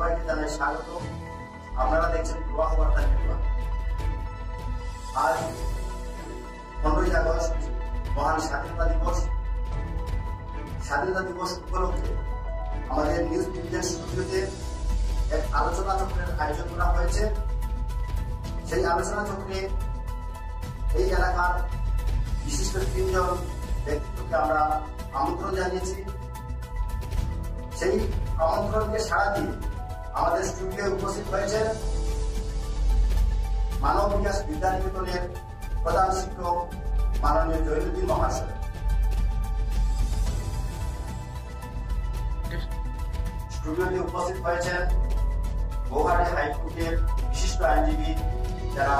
সবাইকে জানাই স্বাগত। আপনারা দেখছেন প্রবাহ বার্তা নেটওয়ার্ক। আজ 15ই আগস্ট মহান স্বাধীনতা দিবস। স্বাধীনতা দিবস উপলক্ষে আমাদের নিউজ ডিভিশন স্টুডিওতে এক আলোচনা চক্রের আয়োজন করা হয়েছে। সেই আলোচনা চক্রে এই এলাকার বিশিষ্ট 3 জন ব্যক্তিত্বকে আমরা আমন্ত্রণ জানিয়েছি। সেই আমন্ত্রণকে সাড়া দিয়ে আমাদের স্টুডিওয়ে উপস্থিত হয়েছেন মানব বিকাশ বিদ্যানিকেতনের প্রধান শিক্ষক মাননীয় জহিরুদ্দিন মহাশয়। স্টুডিওতে উপস্থিত হয়েছেন গৌহাটি হাইকোর্টের বিশিষ্ট আইনজীবী যারা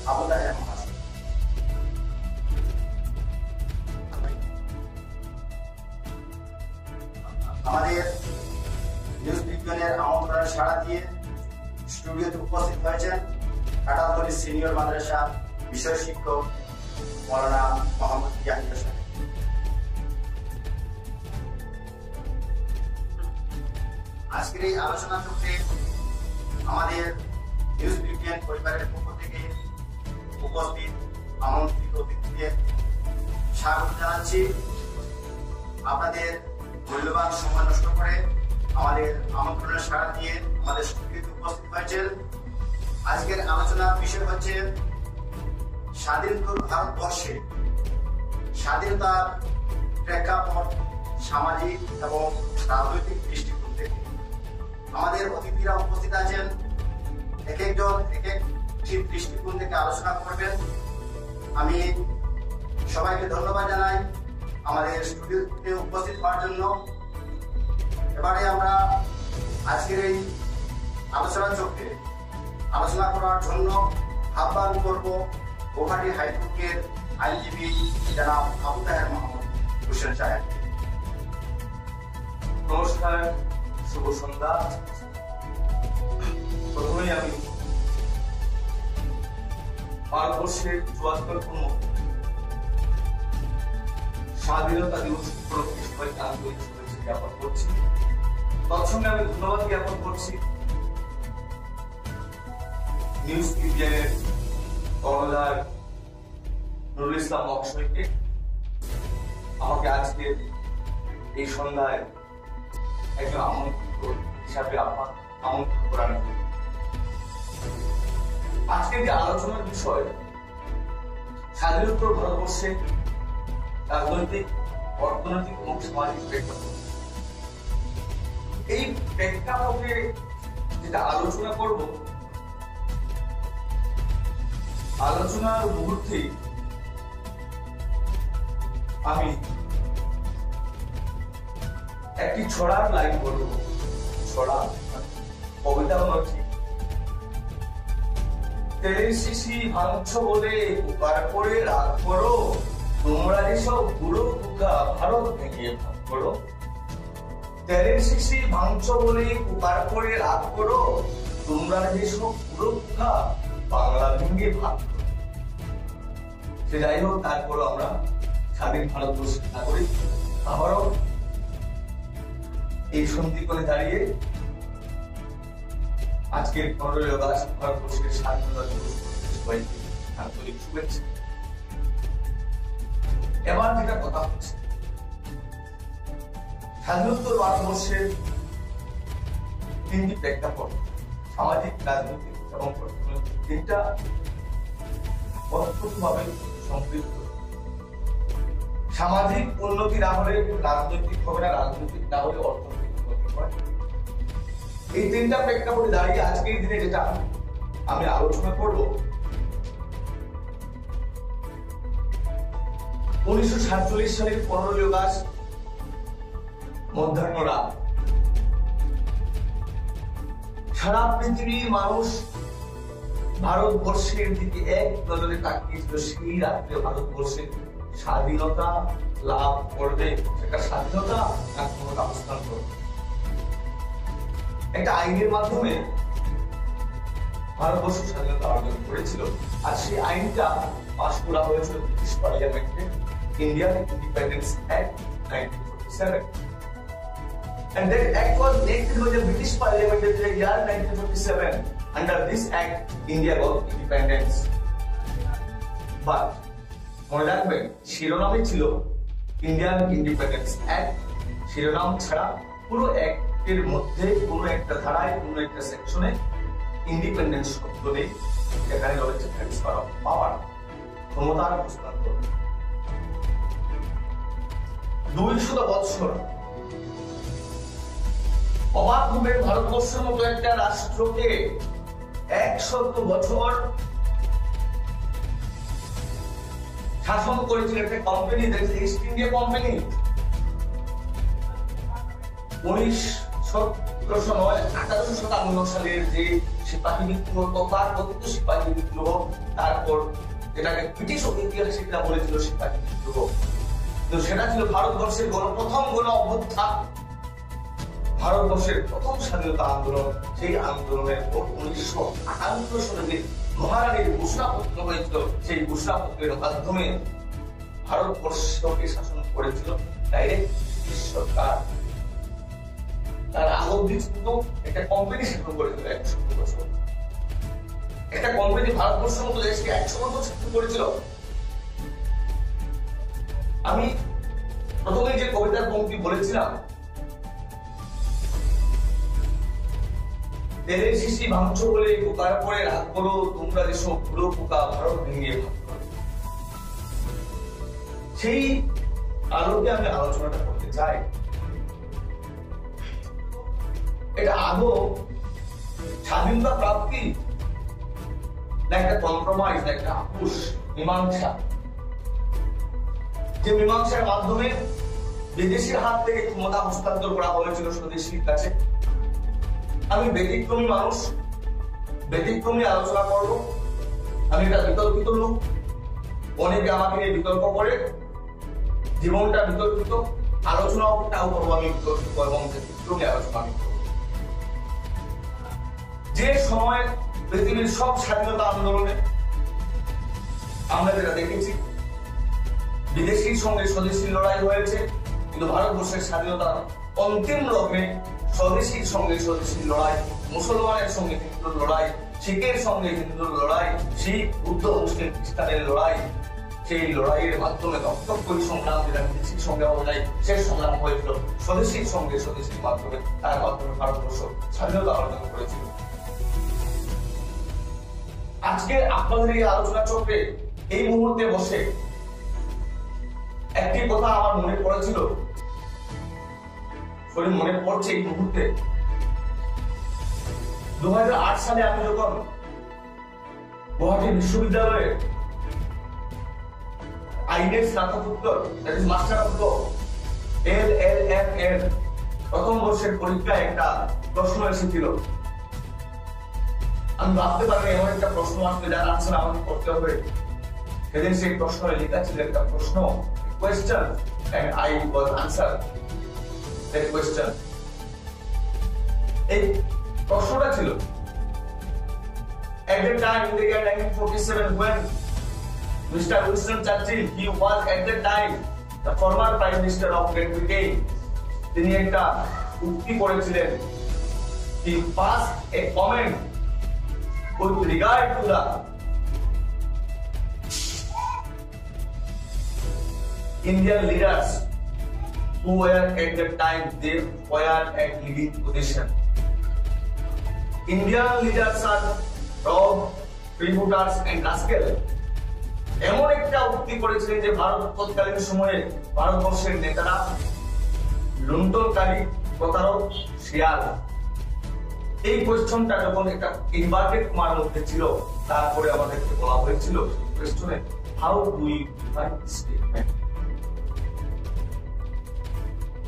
আবু তাহের মহাশয়। আমাদের নিউজ বিজ্ঞানের আমন্ত্রণে সাড়া দিয়ে স্টুডিওতে উপস্থিত হয়েছেন কাটাতলী সিনিয়র মাদ্রাসা বিষয় শিক্ষক মৌলানা মোহাম্মদ ইয়াহিয়া সাহেব। আজকের এই আলোচনা চক্রে আমাদের নিউজ বিজ্ঞান পরিবারের পক্ষ থেকে উপস্থিত আমন্ত্রিত অতিথিদের স্বাগত জানাচ্ছি। আপনাদের মূল্যবান সময় নষ্ট করে আমাদের আমন্ত্রণের সাড়া দিয়ে আমাদের স্টুডিওতে উপস্থিত হয়েছেন। আজকের আলোচনার বিষয় হচ্ছে স্বাধীনতর ভারতবর্ষে স্বাধীনতার প্রেক্ষাপট সামাজিক এবং রাজনৈতিক দৃষ্টিকোণ থেকে। আমাদের অতিথিরা উপস্থিত আছেন, এক একজন এক একটি দৃষ্টিকোণ থেকে আলোচনা করবেন। আমি সবাইকে ধন্যবাদ জানাই আমাদের স্টুডিওতে উপস্থিত হওয়ার জন্য। এবারে আমরা আজকের এই আলোচনা চক্রে আলোচনা করার জন্য আহ্বান করব গৌহাটি হাইকোর্টের আইনজীবী জনাব আবু তাহের মোহাম্মদ হোসেন সাহেব। নমস্কার, শুভ সন্ধ্যা। প্রথমেই আমি ভারতবর্ষের 74তম স্বাধীনতা দিবস উপলক্ষে সবাইকে আন্তরিক শুভেচ্ছা জ্ঞাপন করছি। তৎসঙ্গে আমি ধন্যবাদ জ্ঞাপন করছি নিউজ বিজ্ঞানের কর্ণধার নুরুল ইসলাম মহাশয়কে আমাকে আজকে এই সন্ধ্যায় একজন আমন্ত্রিত হিসাবে আমন্ত্রণ করার। আজকে যে আলোচনার বিষয় স্বাধীনোত্তর ভারতবর্ষে রাজনৈতিক, অর্থনৈতিক এবং সামাজিক প্রেক্ষাপট। এই প্রেক্ষাপটে যেটা আলোচনা করব, আলোচনার মুহূর্তে আমি একটি ছড়ার লাইন বলব। ছড়া, কবিতা নয়। তেলের শিশি ভাঙছ বলে উপকার করে রাগ করো, তোমরা যেসব বুড়ো বুকা ভারত ভেঙে ভাগ করো। তেলের শিশি ভাঙছ বলে উপকার করে রাগ করো, তোমরা যেসব বুড়ো বুকা বাংলা ভেঙে ভাগ করো। সে যাই হোক, তারপরও আমরা স্বাধীন ভারতবর্ষের নাগরিক। আবারও এই সন্ধিকোণে দাঁড়িয়ে আজকের 15ই আগস্ট ভারতবর্ষের স্বাধীনতা দিবস সবাইকে আন্তরিক শুভেচ্ছা। এবার যেটা কথা হচ্ছে, স্বাধীনোত্তর ভারতবর্ষের 3টি প্রেক্ষাপট, সামাজিক, রাজনৈতিক এবং অর্থনৈতিক, 3টা অত্যন্তভাবে সম্পৃক্ত। সামাজিক উন্নতি না হলে রাজনৈতিক হবে না, রাজনৈতিক না হলে অর্থনৈতিক উন্নতি হয়। এই 3টা প্রেক্ষাপটে দাঁড়িয়ে আজকের দিনে যেটা আমি আলোচনা করব, 1947 সালের 15ই আগস্ট মধ্যাহ্ন রাত সারা পৃথিবীর মানুষ ভারতবর্ষের দিকে এক নজরে তাকিয়েছিল। সেই রাত্রে ভারতবর্ষের স্বাধীনতা লাভ করবে, সেটা স্বাধীনতা না কোনো হস্তান্তর। একটা আইনের মাধ্যমে ভারতবর্ষ স্বাধীনতা অর্জন করেছিল, আর সেই আইনটা পাস করা হয়েছিল ব্রিটিশ পার্লামেন্টে, Indian independence act 1947, and that act was enacted by the British Parliament Parliament in the year 1957. Under this act, India got independence. But মনে রাখবেন শিরোনামে ছিল ইন্ডিয়ান ইন্ডিপেন্ডেন্স অ্যাক্ট। শিরোনাম ছাড়া পুরো অ্যাক্টের মধ্যে কোনো একটা ধারায় কোনো একটা সেকশনে ইন্ডিপেন্ডেন্স শব্দ নেই। এখানে রয়েছে ট্রান্সফার অফ পাওয়ার, ক্ষমতার হস্তান্তর। 200 বছর অবাক হবেন, ভারতবর্ষের মতো একটা রাষ্ট্রকে 100 বছর শাসন করেছিল একটা কোম্পানি, ইস্ট ইন্ডিয়া কোম্পানি। 1857 সালের যে সিপাহী বিদ্রোহ, তথাকথিত সিপাহী বিদ্রোহ, তারপর যেটাকে ব্রিটিশ ঐতিহাসিকরা বলেছিল সিপাহী বিদ্রোহ, তো সেটা ছিল ভারতবর্ষের প্রথম গণ অভ্যুত্থান, ভারতবর্ষের প্রথম স্বাধীনতা আন্দোলন। সেই আন্দোলনের পর 1958 সালে যে মহারানীর ঘোষণাপত্র হয়েছিল, সেই ঘোষণাপত্রের মাধ্যমে ভারতবর্ষকে শাসন করেছিল ডাইরেক্ট সরকার। তার আগে কিন্তু একটা কোম্পানি শাসন করেছিল 100 বছর। একটা কোম্পানি ভারতবর্ষের মতো দেশকে 100 বছর শাসন করেছিল। আমি প্রথমে যে কবিতার পংক্তি বলেছিলাম, তেলের শিশি ভাঙছো বলে পোকার পরে রাগ করো, তোমরা যেসব পুরো পোকা ভারত ভেঙে ভাগ করো, সেই আলোকে আমি আলোচনাটা করতে চাই। এটা আদৌ স্বাধীনতা প্রাপ্তি না একটা কম্প্রোমাইজ, না একটা আপোষ, মীমাংসা, যে মীমাংসার মাধ্যমে বিদেশির হাত থেকে ক্ষমতা হস্তান্তর করা হয়েছিল স্বদেশীর কাছে। আমি ব্যতিক্রমী মানুষ, ব্যতিক্রমী আলোচনা করব। আমি একটা বিতর্কিত লোক, অনেকে আমাকে নিয়ে বিতর্ক করে, জীবনটা বিতর্কিত, আলোচনাও করবো আমি বিতর্কিত এবং ব্যতিক্রমী আলোচনা আমি করব। যে সময় পৃথিবীর সব স্বাধীনতা আন্দোলনে আমরা যেটা দেখেছি, বিদেশির সঙ্গে স্বদেশীর লড়াই হয়েছে, কিন্তু ভারতবর্ষের স্বাধীনতার অন্তিম লগ্নে স্বদেশীর সঙ্গে স্বদেশীর লড়াই, মুসলমানের সঙ্গে হিন্দুর লড়াই, শিখের সঙ্গে হিন্দুর লড়াই, শিখ, বুদ্ধ, মুসলিম, খ্রিস্টানের লড়াই, সেই লড়াইয়ের মাধ্যমে রক্তক্ষয়ী সংগ্রাম, যেটা বিদেশির সঙ্গে লড়াই, শেষ সংগ্রাম হয়েছিল স্বদেশীর সঙ্গে স্বদেশীর মাধ্যমে। তার মাধ্যমে ভারতবর্ষ স্বাধীনতা অর্জন করেছিল। আজকে আপনাদের এই আলোচনা চক্রে এই মুহূর্তে বসে একটি কথা আমার মনে পড়েছিল, মনে পড়ছে এই মুহূর্তে। 2008 সালে আমি যখন গুয়াহাটি বিশ্ববিদ্যালয়ে আইনের স্নাতকোত্তর, that is master of law, LLM এর প্রথম বর্ষের পরীক্ষায় একটা প্রশ্ন এসেছিল। আমি ভাবতে পারি এমন একটা প্রশ্ন আসবে যার আনসার আমাকে করতে হবে। সেদিন সেই প্রশ্নে লেখা ছিল একটা প্রশ্ন, question, and I was answer that question. এই প্রশ্নটা ছিল, at the time in the year 1947 when Mr. Winston Churchill, he was at the time the former Prime Minister of Great Britain, তিনি একটা উক্তি করেছিলেন, he passed a comment with regard to the Indian leaders who were at the time they were at leading position. Indian leaders are robbed, freebooters and rascal. এমন একটা উক্তি করেছিলেন যে ভারত তৎকালীন সময়ে ভারতবর্ষের নেতারা লুণ্ঠনকারী, প্রতারক, শিয়াল। এই কোয়েশ্চনটা যখন একটা ইনভার্টেড কমার মধ্যে ছিল, তারপরে আমাদেরকে বলা হয়েছিল কোয়েশ্চনে, how do you define this statement.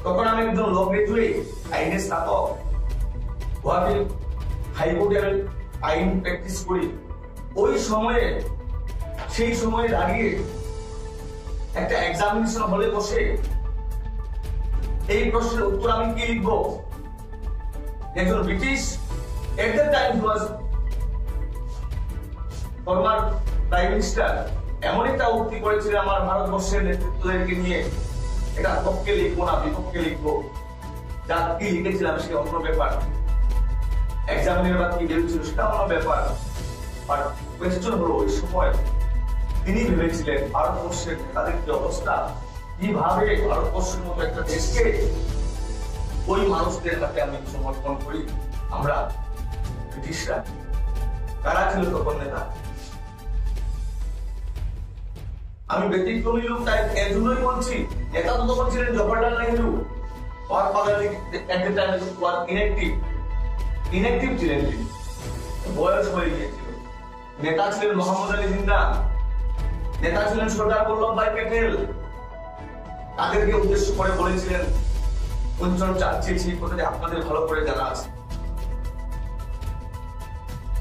তখন আমি একজন ল গ্রাজুয়েট, আইনের স্নাতক, গুয়াহাটি হাইকোর্টের আইন প্র্যাকটিস করি। ওই সময়ে, সেই সময়ে দাঁড়িয়ে একটা এক্সামিনেশন হলে বসে এই প্রশ্নের উত্তর আমি কি লিখবো? একজন British at the time was former prime minister এমন একটা উক্তি করেছিলেন আমার ভারতবর্ষের নেতৃত্বদেরকে নিয়ে, এটা পক্ষে লিখবো না বিপক্ষে লিখবো, যা কি লিখেছিলাম সে অন্য ব্যাপার। এক্সামিনের বা কি বেরোচ্ছিল সেটা আমার ব্যাপার। আর কোয়েশ্চন হলো ওই সময় তিনি ভেবেছিলেন ভারতবর্ষের তাদের কি অবস্থা, কিভাবে ভারতবর্ষের মতো একটা দেশকে ওই মানুষদের হাতে আমি সমর্পণ করি। আমরা ব্রিটিশরা কারা ছিল তখন নেতা? আমি ব্যতিক্রমী লোক তাই এর জন্যই বলছি, নেতা তো তখন ছিলেন জওহরলাল নেহরু। আর পাগালি at the time was inactive ছিলেন, তিনি বয়স হয়ে গিয়েছিল। নেতা ছিলেন মোহাম্মদ আলী জিন্না, নেতা ছিলেন সরদার বল্লভভাই প্যাটেল। তাদেরকে উদ্দেশ্য করে বলেছিলেন উইনস্টন চার্চিল, সেই কথাটি আপনাদের ভালো করে জানা আছে।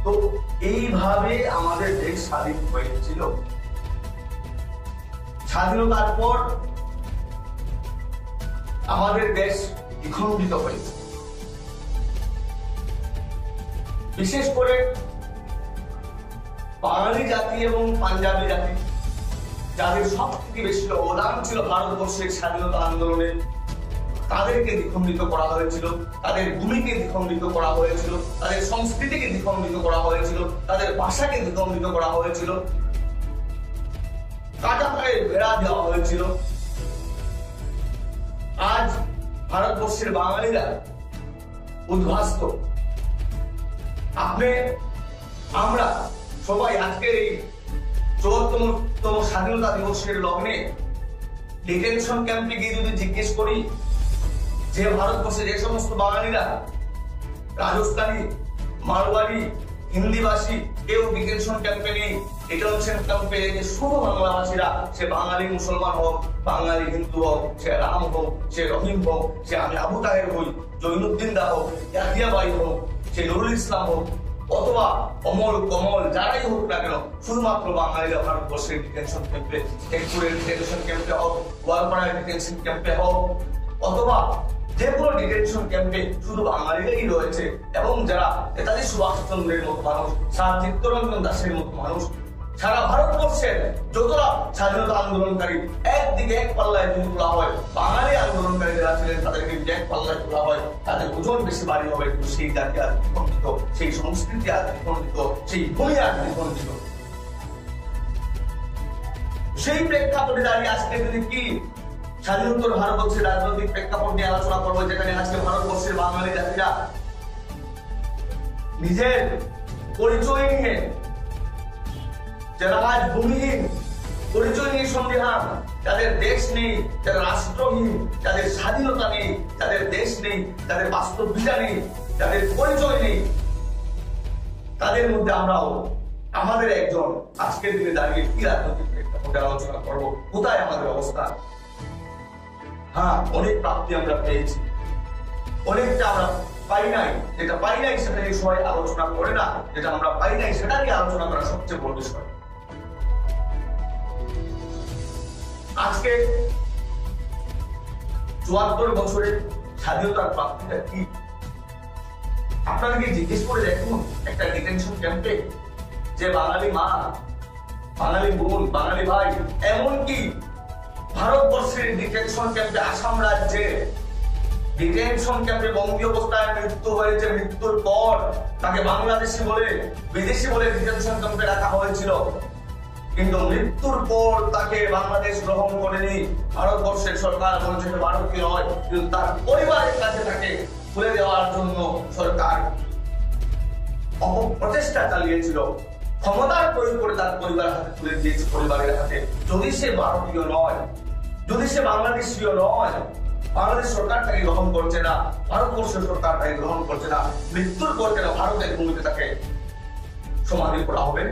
তো এইভাবে আমাদের দেশ স্বাধীন হয়েছিল। স্বাধীনতার পর আমাদের দেশ দ্বিখণ্ডিত হয়েছে। বিশেষ করে বাঙালি জাতি এবং পাঞ্জাবি জাতি, যাদের সব থেকে বেশি অবদান ছিল ভারতবর্ষের স্বাধীনতা আন্দোলনে, তাদেরকে দ্বিখণ্ডিত করা হয়েছিল, তাদের ভূমিকে দ্বিখণ্ডিত করা হয়েছিল, তাদের সংস্কৃতিকে দ্বিখণ্ডিত করা হয়েছিল, তাদের ভাষাকে দ্বিখণ্ডিত করা হয়েছিল, কাটা পায়ে বেড়া দেওয়া হয়েছিল। আজ ভারতবর্ষের বাঙালিরা উদ্বাস্ত। আমরা সবাই আজকের এই ৭৪তম স্বাধীনতা দিবসের লগ্নে ডিটেনশন ক্যাম্পে গিয়ে যদি জিজ্ঞেস করি যে ভারতবর্ষের যে সমস্ত বাঙালিরা রাজস্থানী, মারওয়াড়ি, হিন্দিভাষী কেউ ডিটেনশন ক্যাম্পে নেই, ডিটেনশন ক্যাম্পে যে শুধু বাংলাভাষীরা, সে বাঙালি মুসলমান হোক, বাঙালি হিন্দু হোক, সে রাম হোক, সে রহিম হোক, সে আমি আবু তাহের হই, জৈনুদ্দিন দা হোক, ইয়াহিয়াবাই হোক, সে নুরুল ইসলাম হোক, অথবা অমল কমল যারাই হোক না কেন, শুধুমাত্র বাঙালিরা ভারতবর্ষের ডিটেনশন ক্যাম্পে, টেকপুরের ডিটেনশন ক্যাম্পে হোক, গোয়ালপাড়ার ডিটেনশন ক্যাম্পে হোক, অথবা যে কোনো ডিটেনশন ক্যাম্পে শুধু বাঙালিরাই রয়েছে। এবং যারা নেতাজি সুভাষচন্দ্রের মতো মানুষ, স্যার চিত্তরঞ্জন দাসের মতো মানুষ, সারা ভারতবর্ষের যতটা স্বাধীনতা আন্দোলনকারী একদিকে এক পাল্লায় যদি তোলা হয়, বাঙালি আন্দোলনকারী যারা ছিলেন তাদেরকে যদি এক পাল্লায় তোলা হয়, তাদের ওজন বেশি ভারী হবে। কিন্তু সেই জাতি আজ দ্বিখণ্ডিত, সেই সংস্কৃতি আজ দ্বিখণ্ডিত, সেই ভূমি আজ দ্বিখণ্ডিত। সেই প্রেক্ষাপটে দাঁড়িয়ে আজকে যদি কি স্বাধীনোত্তর ভারতবর্ষের রাজনৈতিক প্রেক্ষাপট নিয়ে আলোচনা করবো, যেখানে আজকে ভারতবর্ষের বাঙালি জাতিরা নিজের পরিচয় নিয়ে, যারা আজ ভূমিহীন, পরিচয় নিয়ে সংবিধান, যাদের দেশ নেই, যাদের রাষ্ট্রহীন, যাদের স্বাধীনতা নেই, যাদের দেশ নেই, যাদের বাস্তবতা নেই, যাদের পরিচয় নেই, তাদের মধ্যে আমরাও আমাদের একজন আজকের দিনে দাঁড়িয়ে কি রাজনৈতিক প্রেক্ষাপটে আলোচনা করবো, কোথায় আমাদের অবস্থা। হ্যাঁ, অনেক প্রাপ্তি আমরা পেয়েছি, অনেকটা আমরা পাই নাই। যেটা পাই নাই সেটা নিয়ে সবাই আলোচনা করে না, যেটা আমরা পাই নাই সেটা নিয়ে আলোচনা করা সবচেয়ে বড় বিষয়। আজকে ৭৪ বছরের স্বাধীনতার প্রাপ্তিটা কি আপনাদেরকে জিজ্ঞেস করে দেখুন। একটা ডিটেনশন ক্যাম্পে যে বাঙালি মা, বাঙালি বোন, বাঙালি ভাই, এমনকি ভারতবর্ষের ডিটেনশন ক্যাম্পে আসাম রাজ্যে ডিটেনশন ক্যাম্পে বন্দী অবস্থায় মৃত্যু হয়েছে, মৃত্যুর পর তাকে বাংলাদেশি বলে, বিদেশি বলে ডিটেনশন ক্যাম্পে রাখা হয়েছিল। কিন্তু মৃত্যুর পর তাকে বাংলাদেশ গ্রহণ করেনি। ভারতবর্ষের সরকার বলছে ভারতীয় নয়, কিন্তু তার পরিবারের কাছে তাকে তুলে দেওয়ার জন্য সরকার অপপ্রচেষ্টা চালিয়েছিল, ক্ষমতার প্রয়োগ করে তার পরিবার হাতে তুলে দিয়েছে, পরিবারের হাতে। যদি সে ভারতীয় নয়, যদি সে বাংলাদেশীয় নয়, বাংলাদেশ সরকার তাকে গ্রহণ করছে না, ভারতবর্ষের সরকার তাকে গ্রহণ করছে না, মৃত্যুর পর কেন ভারতের ভূমিতে তাকে সমাধি করা হবে?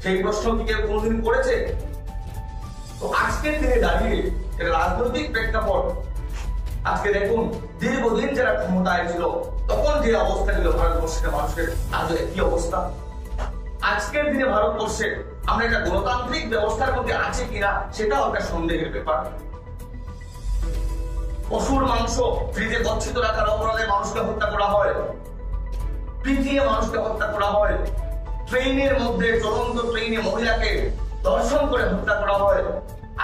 সেই প্রশ্ন কি কেউ কোনদিন করেছে? তো আজকের দিনে দাঁড়িয়ে রাজনৈতিক প্রেক্ষাপট, আজকে দেখুন দীর্ঘদিন যারা ক্ষমতায় ছিল তখন যে অবস্থা ছিল ভারতবর্ষের মানুষের, আজ কি অবস্থা। আজকের দিনে ভারতবর্ষে আমরা একটা গণতান্ত্রিক ব্যবস্থার মধ্যে আছে কিনা সেটাও একটা সন্দেহের ব্যাপার। পশুর মাংস ফ্রিজে গচ্ছিত রাখার অপরাধে মানুষকে হত্যা করা হয়, পিটিয়ে মানুষকে হত্যা করা হয়, ট্রেনের মধ্যে চলন্ত ট্রেনে মহিলাকে দর্শন করে হত্যা করা হয়,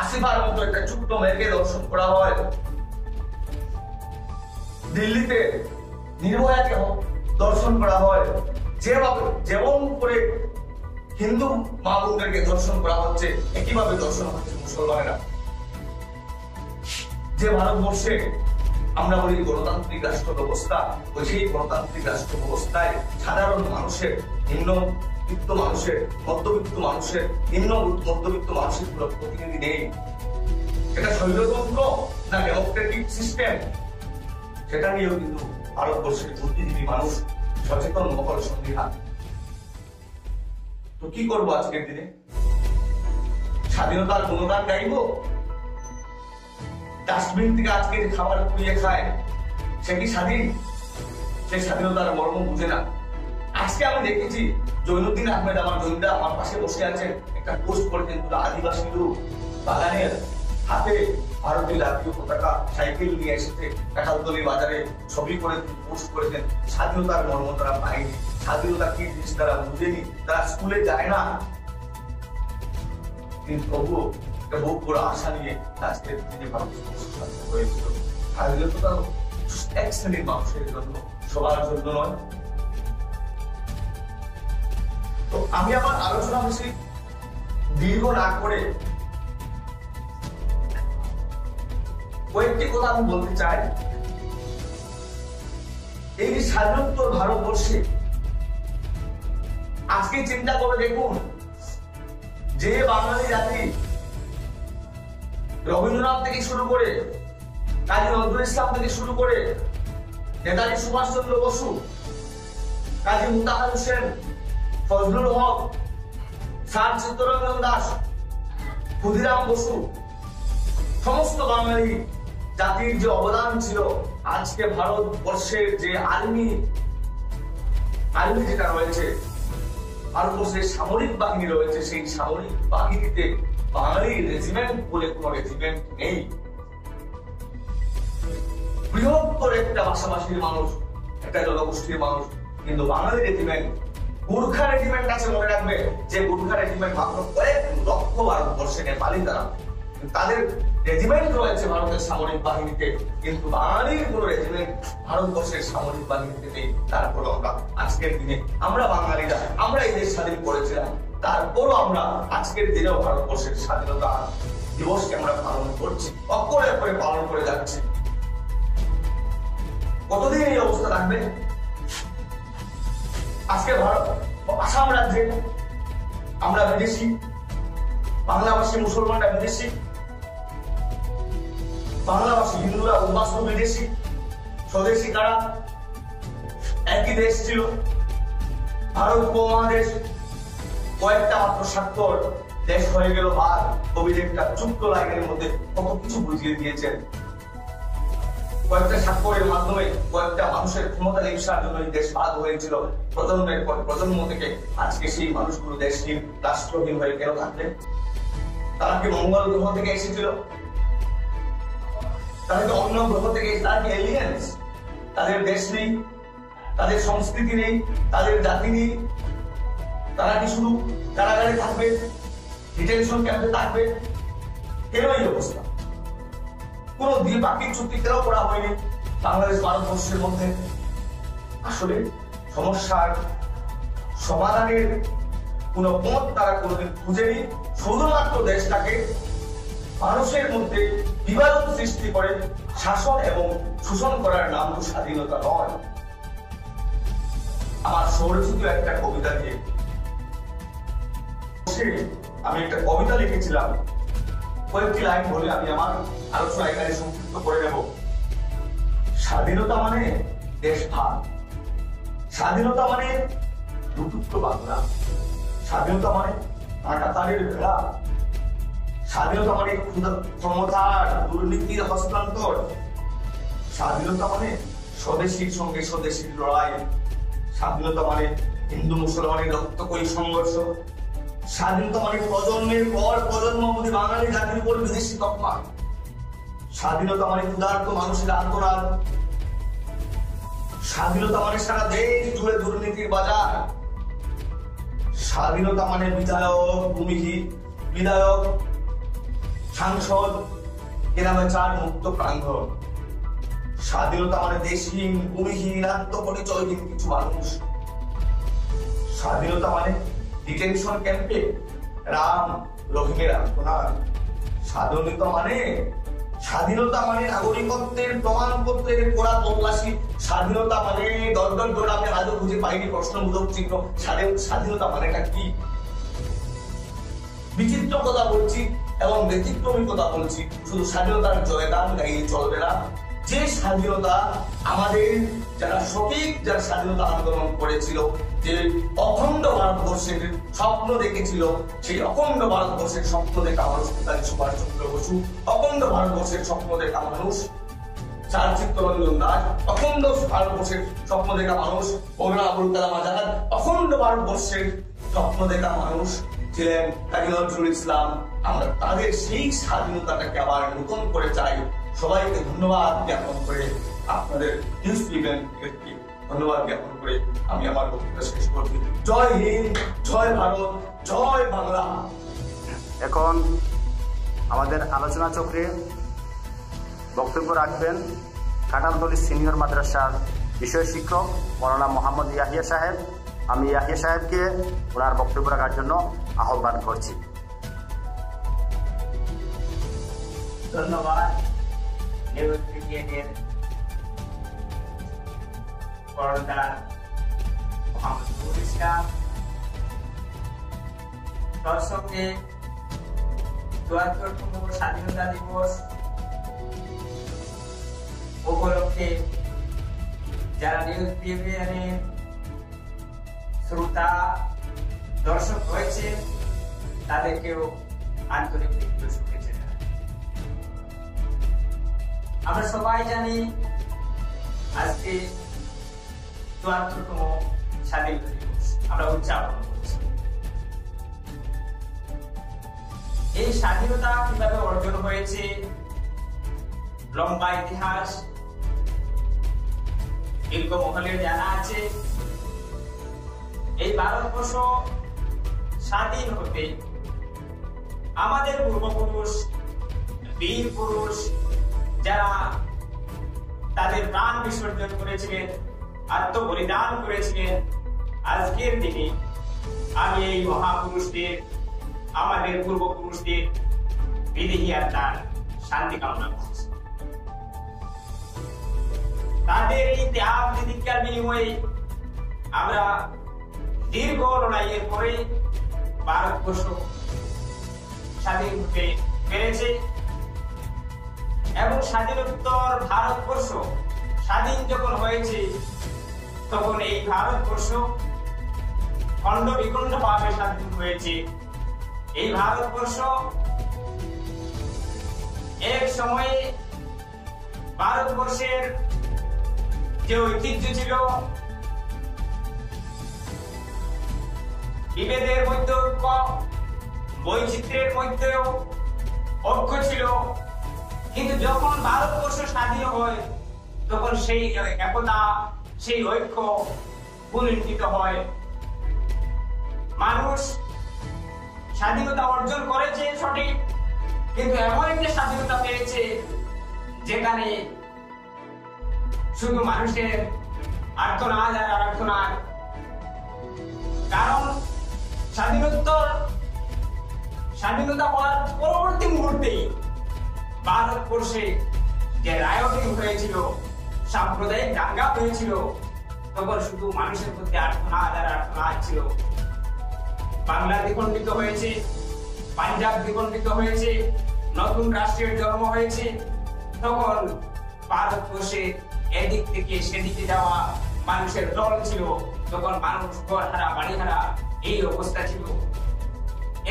আসিফার মতো একটা ছোট্ট মেয়েকে দর্শন করা হয়, দিল্লিতে নির্ভয়াকে দর্শন করা হয়, যেভাবে যেমন করে হিন্দু মা বোনদেরকে দর্শন করা হচ্ছে একইভাবে দর্শন হচ্ছে মুসলমানেরা। যে ভারতবর্ষে আমরা বলি গণতান্ত্রিক রাষ্ট্র ব্যবস্থা, ওই সেই গণতান্ত্রিক রাষ্ট্র ব্যবস্থায় সাধারণ মানুষের, নিম্নবিত্ত মানুষের, মধ্যবিত্ত মানুষের, নিম্ন মধ্যবিত্ত মানুষের কোনো প্রতিনিধি নেই। এটা স্বৈরতন্ত্র না ডেমোক্রেটিক সিস্টেম, সেটা নিয়েও কিন্তু ভারতবর্ষের বুদ্ধিজীবী মানুষ সচেতন মহল সন্দিহান। তো কি করবো আজকের দিনে? স্বাধীনতার গুণগান গাইব? ডাস্টবিন থেকে আজকে খাবার কুড়িয়ে খায় সে কি স্বাধীন? সে স্বাধীনতার মর্ম বুঝে না। আজকে আমি দেখেছি জৈনুদ্দিন আহমেদ, আমার জৈনদা আমার পাশে বসে আছেন, একটা পোস্ট করেছেন পুরো আদিবাসী লোক বাগানের হাতে ভারতীয় জাতীয় পতাকা সাইকেল নিয়ে এসেছে কাঁঠালতলি বাজারে, ছবি করে পোস্ট করেছেন। স্বাধীনতার মর্ম তারা পায়নি, স্বাধীনতা কি জিনিস তারা বুঝেনি, তারা স্কুলে যায় না, কিন্তু তবুও বহু বড় আশা নিয়ে আজকের দিনে ভারতবর্ষ স্বাধীন হয়েছিল। স্বাধীনতা এক শ্রেণীর মানুষের জন্য, সবার জন্য নয়। তো আমি আমার আলোচনা বেশি দীর্ঘ না করে কয়েকটি কথা আমি বলতে চাই। এই স্বাধীনোত্তর ভারতবর্ষে আজকে চিন্তা করে দেখুন, যে বাঙালি জাতি রবীন্দ্রনাথ থেকে শুরু করে, কাজী নজরুল ইসলাম থেকে শুরু করে, নেতাজি সুভাষচন্দ্র বসু, কাজী মোতাহার হোসেন, ফজলুল হক, স্যার চিত্তরঞ্জন দাস, ক্ষুদিরাম বসু, সমস্ত বাঙালি জাতির যে অবদান ছিল, আজকে ভারতবর্ষের যে আর্মি যেটা রয়েছে, ভারতবর্ষের সামরিক বাহিনী রয়েছে, সেই সামরিক বাহিনীতে বাঙালি রেজিমেন্ট বলে কোন রেজিমেন্ট নেই। বৃহত্তর একটা ভাষাভাষীর মানুষ, একটা জনগোষ্ঠীর মানুষ, কিন্তু বাঙালি রেজিমেন্ট, গুর্খা রেজিমেন্ট আছে, মনে রাখবে যে গুর্খা রেজিমেন্ট মাত্র কয়েক লক্ষ ভারতবর্ষে নেপালি তারা, তাদের রেজিমেন্ট রয়েছে ভারতের সামরিক বাহিনীতে, কিন্তু বাঙালির কোন রেজিমেন্ট ভারতবর্ষের সামরিক বাহিনীতে নেই। তারপর আমরা আজকের দিনে আমরা বাঙালিরা আমরা এই দেশ স্বাধীন করেছিলাম, তারপরও আমরা আজকের দিনেও ভারতবর্ষের স্বাধীনতা দিবসকে আমরা পালন করছি, অক্ষরে অক্ষরে পালন করে যাচ্ছি। কতদিন এই অবস্থা থাকবে? আজকে ভারত আসাম রাজ্যে আমরা বিদেশি, বাংলাভাষী মুসলমানরা বিদেশি, বাংলাভাষী হিন্দুরা উদ্বাস্তু বিদেশি, স্বদেশী কারা একই দেশ ছিল। ভারত উপমহাদেশ কয়েকটা মাত্র স্বাক্ষর দেশ হয়ে গেল আর কবির একটা ছোট্ট লাইনের মধ্যে কত কিছু বুঝিয়ে দিয়েছেন। কয়েকটা স্বাক্ষরের মাধ্যমে কয়েকটা মানুষের ক্ষমতা লিপ্সার জন্য এই দেশ ভাগ হয়েছিল। প্রজন্মের পর প্রজন্ম থেকে আজকে সেই মানুষগুলো দেশহীন, রাষ্ট্রহীন হয়ে কেন থাকবে? তারা কি মঙ্গল গ্রহ থেকে এসেছিল? তারা কি অন্য গ্রহ থেকে? তারা কি এলিয়েন্স? তাদের দেশ নেই, তাদের সংস্কৃতি নেই, তাদের জাতি নেই, তারা কি শুধু কারাগারে থাকবে, ডিটেনশন ক্যাম্পে থাকবে? কেন এই অবস্থা? কোন দ্বিপাক্ষিক চুক্তি কেন করা হয়নি বাংলাদেশ ভারতবর্ষের মধ্যে? আসলে সমস্যার সমাধানের কোন পথ তারা কোনদিন খুঁজেনি। শুধুমাত্র দেশটাকে মানুষের মধ্যে বিবাদ সৃষ্টি করে শাসন এবং শোষণ করার নাম তো স্বাধীনতা নয়। আমার স্বরচিত একটা কবিতা দিয়ে আমি একটা কবিতা লিখেছিলাম, কয়েকটি লাইন বলে আমি আমার আলোচনা এখানে সংক্ষিপ্ত করে নেব। স্বাধীনতা মানে দেশভাগ, স্বাধীনতা মানে দুটুকরো বাংলা, স্বাধীনতা মানে কাঁটাতারের ভেড়া, স্বাধীনতা মানে ক্ষমতার দুর্নীতির হস্তান্তর, স্বাধীনতা মানে স্বদেশীর সঙ্গে স্বদেশীর লড়াই, স্বাধীনতা মানে হিন্দু মুসলমানের রক্তকয়ী সংঘর্ষ, স্বাধীনতা মানে প্রজন্মের পর প্রজন্ম অবধি বাঙালি জাতির উপর বিদেশি তকমা, স্বাধীনতা মানে ক্ষুধার্ত মানুষের আন্দোলন, স্বাধীনতা মানে সারা দেশ জুড়ে দুর্নীতির বাজার, স্বাধীনতা মানে বিধায়ক, ভূমিহীন বিধায়ক, সাংসদ, কেনাবেচার মুক্ত প্রাঙ্গণ, স্বাধীনতা মানে দেশহীন, ভূমিহীন, আত্মপরিচয়হীন কিছু মানুষ। স্বাধীনতা মানে ডিটেনশন ক্যাম্পে রাম রহিমের আত্মনাদ। স্বাধীনতা মানে নাগরিকত্বের প্রমাণপত্রের কড়া তল্লাশি। স্বাধীনতা মানে দরদর দৌড়াতে আজও খুঁজে পাইনি প্রশ্নবোধক চিহ্ন। স্বাধীনতা মানেটা কি? বিচিত্র কথা বলছি এবং ব্যতিক্রমী কথা বলছি। শুধু স্বাধীনতার জয়গান গাইলে চলবে না। যে স্বাধীনতা আমাদের যারা স্বাধীনতা আন্দোলন করেছিল, যে অখণ্ড ভারতবর্ষের স্বপ্ন দেখেছিল, সেই অখণ্ড ভারতবর্ষের স্বপ্ন দেখা মানুষ নেতাজি সুভাষচন্দ্র বসু, অখণ্ড ভারতবর্ষের স্বপ্ন দেখা মানুষ স্যার চিত্তরঞ্জন দাস, অখণ্ড ভারতবর্ষের স্বপ্ন দেখা মানুষ মৌলানা আবুল কালাম আজাদ, অখণ্ড ভারতবর্ষের স্বপ্ন দেখা মানুষ ছিলেন কাজী নজরুল ইসলাম। আমরা তাদের সেই স্বাধীনতাটাকে আবার নতুন করে চাই। সবাইকে ধন্যবাদ জ্ঞাপন করে, আপনাদের নিউজ ইভেন্টকে ধন্যবাদ জ্ঞাপন করে আমি আমার বক্তব্য শেষ করছি। জয় হিন্দ, জয় ভারত, জয় বাংলা। এখন আমাদের আলোচনা চক্রে বক্তব্য রাখবেন কাঁঠালতলী সিনিয়র মাদ্রাসার বিষয় শিক্ষক মৌলানা মোহাম্মদ ইয়াহিয়া সাহেব। আমি ইয়াহিয়া সাহেবকে ওনার বক্তব্য রাখার জন্য আহ্বান করছি। ধন্যবাদ নিউজ ব্রিগেডের কর্ণধার মোহাম্মদ নুরুল ইসলাম। দর্শককে ৭৪তম স্বাধীনতা দিবস উপলক্ষে যারা নিউজ ব্রিগেডের শ্রোতা দর্শক রয়েছে তাদেরকেও আন্তরিক শুভেচ্ছা জানাই। আমরা সবাই জানি আজকে ৭৪তম স্বাধীনতা দিবস আমরা উদযাপন করছি। এই স্বাধীনতা কিভাবে অর্জন হয়েছে, লম্বা ইতিহাস দীর্ঘ মহলের জানা আছে। এই ভারতবর্ষ স্বাধীন হতে আমাদের পূর্বপুরুষ, বীর পুরুষ যারা তাদের প্রাণ বিসর্জন করেছিলেন, আত্মবলিদান করেছিলেন, আজকের দিনে আমি এই মহাপুরুষদের, আমাদের পূর্বপুরুষদের বিদেহী আত্মার শান্তি কামনা করছি। তাদের এই ত্যাগ প্রতিজ্ঞার বিনিময়ে আমরা দীর্ঘ লড়াইয়ের পরে ভারতবর্ষ স্বাধীন হতে পেরেছে এবং স্বাধীনোত্তর ভারতবর্ষ স্বাধীন যখন হয়েছে তখন এই ভারতবর্ষ খণ্ড বিখণ্ড ভাবে স্বাধীন হয়েছে। এই ভারতবর্ষ এক সময়ে ভারতবর্ষের যে ঐতিহ্য ছিল, বিভেদের মধ্যে ঐক্য, বৈচিত্র্যের মধ্যেও ঐক্য ছিল, কিন্তু যখন ভারতবর্ষ স্বাধীন হয় তখন সেই একতা, সেই ঐক্য পুনর্নীত হয়। মানুষ স্বাধীনতা অর্জন করেছে সঠিক, কিন্তু এমন একটা স্বাধীনতা পেয়েছে যেখানে শুধু মানুষের আর্তনাদ আর আর্তনাদ। কারণ স্বাধীনতা হওয়ার পরবর্তী মুহূর্তে ভারতবর্ষে যে রায়টিং হয়েছিল, সাম্প্রদায়িক দাঙ্গা হয়েছিল, তখন শুধু মানুষের মধ্যে আর্তনাদ আর আর্তনাদ ছিল। বাংলা দ্বিখণ্ডিত হয়েছে, পাঞ্জাব দ্বিখণ্ডিত হয়েছে, নতুন রাষ্ট্রের জন্ম হয়েছে। তখন ভারতবর্ষে এদিক থেকে সেদিকে যাওয়া মানুষের দল ছিল। তখন মানুষ ঘর হারা, বাড়ি হারা, এই অবস্থা ছিল।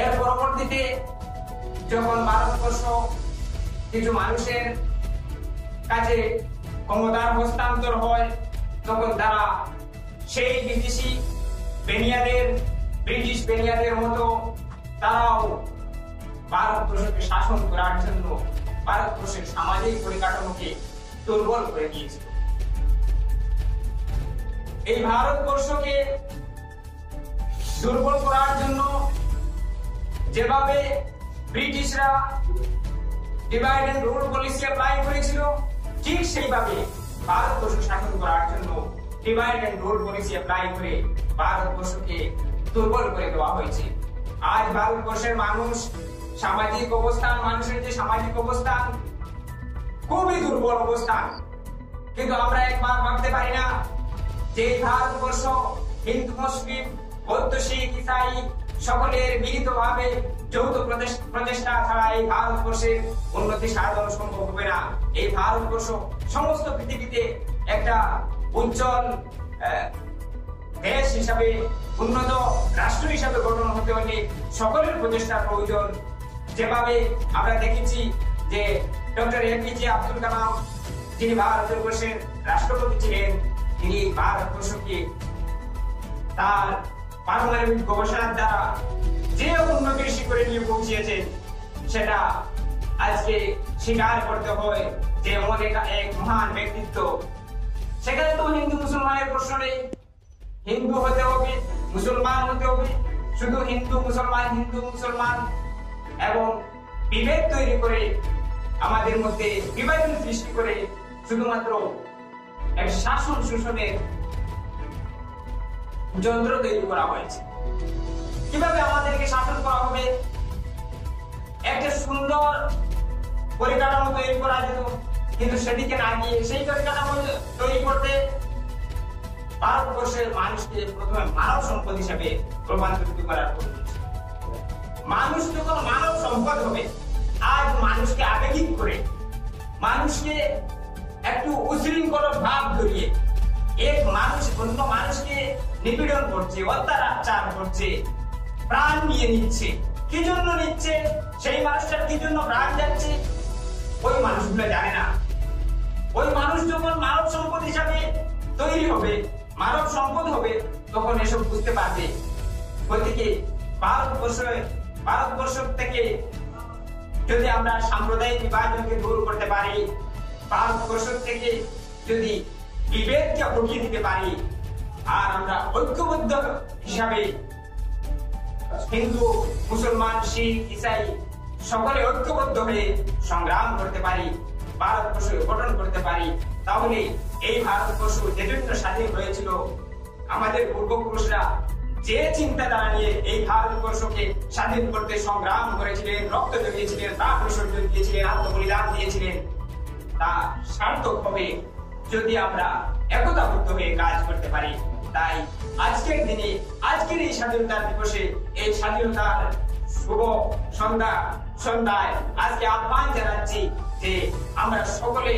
এর পরবর্তীতে যখন ভারতবর্ষ কিছু মানুষের কাছে ক্ষমতার হস্তান্তর হয়, তখন তারা সেই ব্রিটিশ বেনিয়াদের মতো তারাও ভারতবর্ষকে শাসন করার জন্য ভারতবর্ষের সামাজিক পরিকাঠামোকে দুর্বল করে দিয়েছিল। এই ভারতবর্ষকে দুর্বল করার জন্য যেভাবে ব্রিটিশরা divide and rule policy apply করেছিল, ঠিক সেইভাবে ভারতবর্ষ শাসন করার জন্য divide and rule policy apply করে ভারতবর্ষকে দুর্বল করে দেওয়া হয়েছে। আজ ভারতবর্ষের মানুষ সামাজিক অবস্থান, মানুষের যে সামাজিক অবস্থান খুবই দুর্বল অবস্থান, কিন্তু আমরা একবার ভাবতে পারি না যে ভারতবর্ষ হিন্দু, মুসলিম, বৌদ্ধ, শিখ, ইসাই সকলের মিলিতভাবে যৌথ প্রচেষ্টা ছাড়া এই ভারতবর্ষের উন্নতি সাধন সম্ভব হবে না। এই ভারতবর্ষ সমস্ত পৃথিবীতে একটা উজ্জ্বল দেশ হিসাবে, উন্নত রাষ্ট্র হিসাবে গঠন হতে হলে সকলের প্রচেষ্টার প্রয়োজন। যেভাবে আমরা দেখেছি যে ডক্টর এপিজে আব্দুল কালাম, যিনি ভারতবর্ষের রাষ্ট্রপতি ছিলেন, তিনি ভারতবর্ষকে তার পারমাণবিক গবেষণার দ্বারা যে উন্নতির শিখরে নিয়ে পৌঁছিয়েছেন, সেটা আজকে স্বীকার করতে হয় যে আমাদের এক মহান ব্যক্তিত্ব। সেখানে তো হিন্দু মুসলমানের প্রশ্ন নেই, হিন্দু হতে হবে, মুসলমান হতে হবে, শুধু হিন্দু মুসলমান এবং বিভেদ তৈরি করে আমাদের মধ্যে বিভাজন সৃষ্টি করে শুধুমাত্র এক শাসন শোষণের যন্ত্র তৈরি করা হয়েছে। কিভাবে আমাদেরকে শাসন করা হবে, একটা সুন্দর পরিকাঠামো তৈরি করা যেত, কিন্তু সেদিকে না গিয়ে সেই পরিকাঠামো তৈরি করতে ভারতবর্ষের মানুষকে প্রথমে মানব সম্পদ হিসেবে রূপান্তরিত করার প্রয়োজন। মানুষ যখন মানব সম্পদ হবে, আজ মানুষকে আবেগিক করে, মানুষকে একটু উশৃঙ্খল ভাব ধরিয়ে এক মানুষ অন্য মানুষকে নিপীড়ন করছে, অত্যাচার করছে, প্রাণ নিয়ে নিচ্ছে। কি জন্য নিচ্ছে, সেই মানুষটার কি জন্য প্রাণ যাচ্ছে, ওই মানুষগুলো জানে না। ওই মানুষ যখন মানব সম্পদ হিসাবে তৈরি হবে, মানব সম্পদ হবে, তখন এসব বুঝতে পারবে। ওইদিকে ভারতবর্ষ থেকে যদি আমরা সাম্প্রদায়িক বিভাজনকে দূর করতে পারি, ভারতবর্ষ থেকে যদি বিভেদকে হটিয়ে দিতে পারি, আর আমরা ঐক্যবদ্ধ হিসাবে হিন্দু, মুসলমান, শিখ, ইসাই সকলে ঐক্যবদ্ধ হয়ে সংগ্রাম করতে পারি, ভারতবর্ষ গঠন করতে পারি, তাহলে এই ভারতবর্ষ যেজন্য স্বাধীন হয়েছিল, আমাদের পূর্বপুরুষরা যে চিন্তাধারা নিয়ে এই ভারতবর্ষকে স্বাধীন করতে সংগ্রাম করেছিলেন, রক্ত জড়িয়েছিলেন, প্রাণ বিসর্জন দিয়েছিলেন, আত্মবলিদান দিয়েছিলেন, তা সার্থক হবে যদি আমরা একতাবদ্ধ হয়ে কাজ করতে পারি। তাই আজকের দিনে, আজকের এই স্বাধীনতা দিবসে, এই স্বাধীনতার শুভ সন্ধ্যায় আজকে আহ্বান জানাচ্ছি যে আমরা সকলে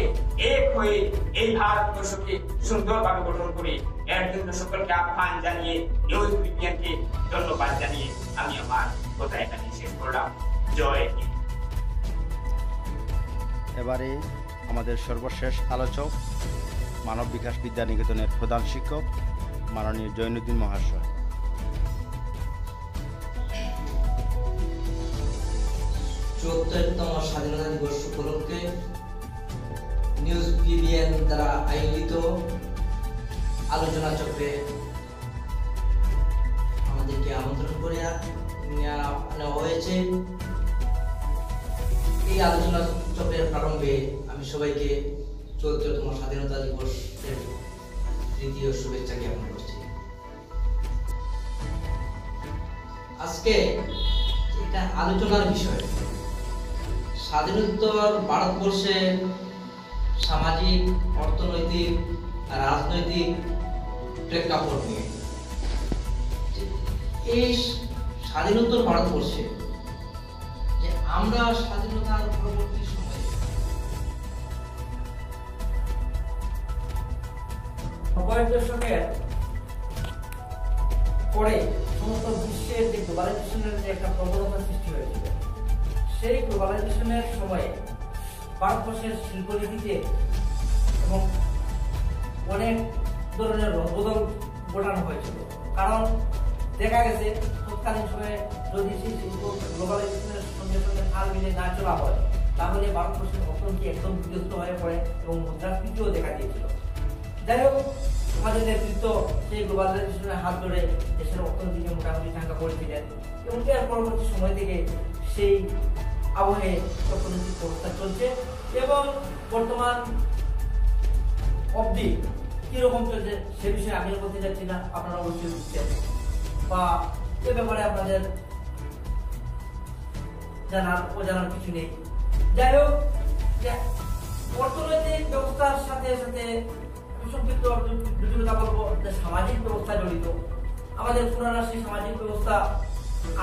এক হয়ে এই ভারতবর্ষকে সুন্দরভাবে গঠন করি। এর জন্য সকলকে আহ্বান জানিয়ে, নিউজ বিজ্ঞানকে ধন্যবাদ জানিয়ে আমি আমার কথা এখানে শেষ করলাম। জয় হিন্দ। এবারে আমাদের সর্বশেষ আলোচক, মানব বিকাশ বিদ্যা নিকেতনের প্রধান শিক্ষক মাননীয় জৈনুদ্দিন মহাশয়। ৭৪তম স্বাধীনতা দিবস উপলক্ষে নিউজ বিবিএন দ্বারা আয়োজিত আলোচনা চক্রে আমাদেরকে আমন্ত্রণ করে নেওয়া হয়েছে। এই আলোচনা চক্রের প্রারম্ভে আমি সবাইকে ৭৪তম স্বাধীনতা দিবসের তৃতীয় শুভেচ্ছা জ্ঞাপন করছি। আজকে এটা আলোচনার বিষয় স্বাধীনোত্তর ভারতবর্ষে সামাজিক, অর্থনৈতিক, রাজনৈতিক প্রেক্ষাপট নিয়ে। এই স্বাধীনোত্তর ভারতবর্ষে যে আমরা স্বাধীনতার পরবর্তী সময়ে কয়েক দশকের পরে সমস্ত বিশ্বের যে গ্লোবালাইজেশনের যে একটা প্রবণতা সৃষ্টি হয়েছিল, সেই গ্লোবালাইজেশনের সময়ে ভারতবর্ষের শিল্পনীতিতে এবং অনেক ধরনের রদবদল ঘটানো হয়েছিল। কারণ দেখা গেছে তৎকালীন সময়ে যদি সেই শিল্প গ্লোবালাইজেশনের সঙ্গে সঙ্গে তাল মিলে না চলা হয়, তাহলে ভারতবর্ষের অর্থনীতি একদম বিধ্বস্ত হয়ে পড়ে এবং মুদ্রাস্ফীতিও দেখা দিয়েছিল। যাই হোক, আমাদের নেতৃত্ব সেই গ্লোবালাইজেশনের হাত ধরে দেশের অর্থনীতিকে মোটামুটি চাঙ্গা করেছিলেন এবং এর পরবর্তী সময় থেকে সেই আবহে অর্থনৈতিক ব্যবস্থা চলছে এবং বর্তমান অবধি কিরকম চলছে সে বিষয়ে আমি বলতে চাচ্ছি না, আপনারা অবশ্যই বুঝছেন বা এ ব্যাপারে আপনাদের জানার কিছু নেই। যাই হোক, অর্থনৈতিক ব্যবস্থার সাথে সাথে সংক্ষিপ্ত জটিলতা বলবো যে সামাজিক ব্যবস্থা জড়িত। আমাদের পুরানা সেই সামাজিক ব্যবস্থা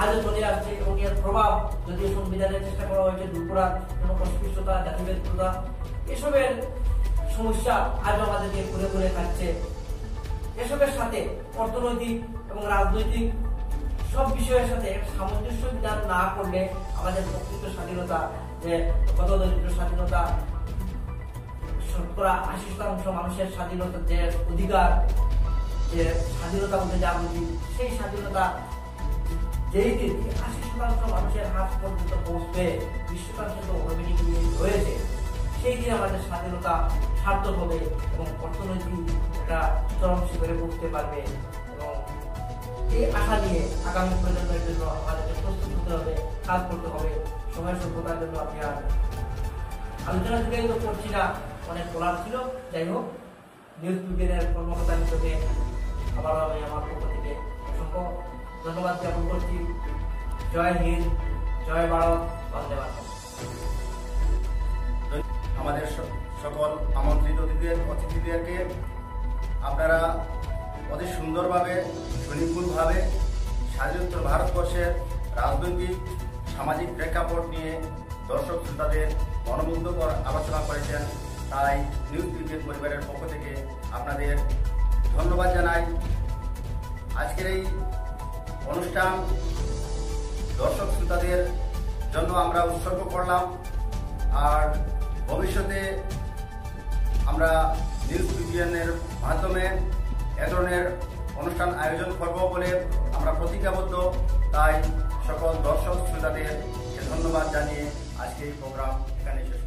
আজও চলে আসছে এবং এর প্রভাব যদিও সংবিধানের চেষ্টা করা হয়েছে দূর করার জন্য, অস্পৃশ্যতা, জাতিভেদ প্রথা এসবের সমস্যা আজও আমাদেরকে ঘুরে ঘুরে খাচ্ছে। এসবের সাথে অর্থনৈতিক এবং রাজনৈতিক সব বিষয়ের সাথে সামঞ্জস্য বিধান না করলে আমাদের প্রকৃত স্বাধীনতা, যে কত দরিদ্র স্বাধীনতা, শতকরা 80% মানুষের স্বাধীনতা, যে অধিকার, যে স্বাধীনতা বলতে যা বুঝি সেই স্বাধীনতা যেই দিন 80% মানুষের হাত পর্যন্ত পৌঁছবে, 20% তো অটোমেটিক্যালি রয়েছে, সেই দিন আমাদের স্বাধীনতা সার্থক হবে এবং অর্থনৈতিক একটা চরম শিখরে পৌঁছতে পারবে। এবং এই আশা নিয়ে আগামী প্রজন্মের জন্য আমাদেরকে প্রস্তুত হতে হবে, কাজ করতে হবে। সময় সভ্যতার জন্য আমি আর আলোচনা দিকে তো করছি না, অনেক বলার ছিল। যাই হোক, নিউজ বিজ্ঞানের কর্মকর্তা হিসেবে আবারও আমি আমার পক্ষ থেকে অসংখ্য ধন্যবাদ জ্ঞাপন করছি। জয় হিন্দ, জয় ভারত, বন্দে মাতরম। আমাদের সকল আমন্ত্রিত অতিথিদেরকে আপনারা অতি সুন্দরভাবে সুনিপুণভাবে স্বাধীনোত্তর ভারতবর্ষের রাজনৈতিক সামাজিক প্রেক্ষাপট নিয়ে দর্শক শ্রোতাদের মনোমুগ্ধকর আলোচনা করেছেন, তাই নিউজ বিজ্ঞান পরিবারের পক্ষ থেকে আপনাদের ধন্যবাদ জানাই। আজকের এই অনুষ্ঠান দর্শক শ্রোতাদের জন্য আমরা উৎসর্গ করলাম, আর ভবিষ্যতে আমরা নিউজ বিজ্ঞানের মাধ্যমে এ ধরনের অনুষ্ঠান আয়োজন করব বলে আমরা প্রতিজ্ঞাবদ্ধ। তাই সকল দর্শক শ্রোতাদেরকে ধন্যবাদ জানিয়ে আজকে এই প্রোগ্রাম এখানে শেষ